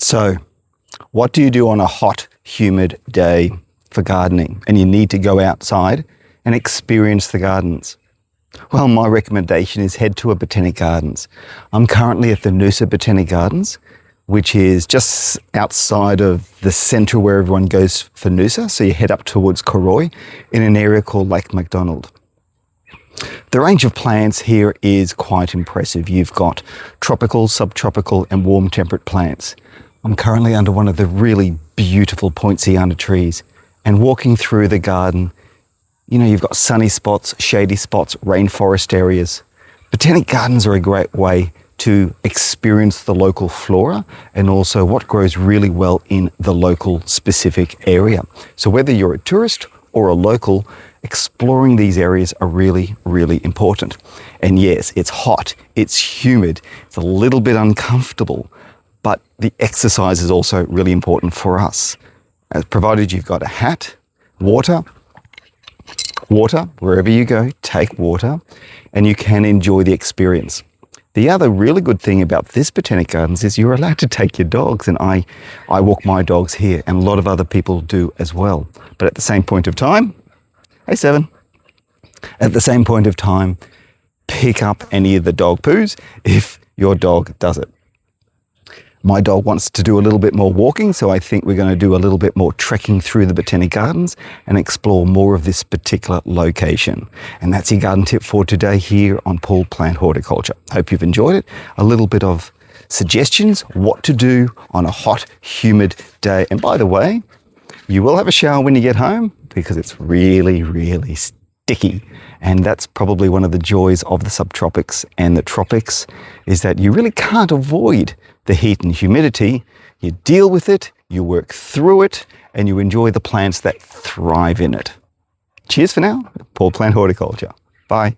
So, what do you do on a hot, humid day for gardening and you need to go outside and experience the gardens? Well, my recommendation is head to a botanic gardens. I'm currently at the Noosa Botanic Gardens, which is just outside of the centre where everyone goes for Noosa. So you head up towards Koroi in an area called Lake MacDonald. The range of plants here is quite impressive. You've got tropical, subtropical and warm temperate plants. I'm currently under one of the really beautiful poinciana trees, and walking through the garden, you've got sunny spots, shady spots, rainforest areas. Botanic gardens are a great way to experience the local flora and also what grows really well in the local specific area. So whether you're a tourist or a local, exploring these areas are really, really important. And yes, it's hot, it's humid, it's a little bit uncomfortable, but the exercise is also really important for us. Provided you've got a hat, water, wherever you go, take water, and you can enjoy the experience. The other really good thing about this botanic gardens is you're allowed to take your dogs, and I walk my dogs here, and a lot of other people do as well. But at the same point of time, hey Seven, at the same point of time, pick up any of the dog poos if your dog does it. My dog wants to do a little bit more walking, so I think we're going to do a little bit more trekking through the Botanic Gardens and explore more of this particular location. And that's your garden tip for today here on Paul Plant Horticulture. Hope you've enjoyed it. A little bit of suggestions, what to do on a hot, humid day. And by the way, you will have a shower when you get home because it's really, really sticky. And that's probably one of the joys of the subtropics and the tropics, is that you really can't avoid the heat and humidity. You deal with it, you work through it, and you enjoy the plants that thrive in it. Cheers for now. Paul Plant Horticulture. Bye.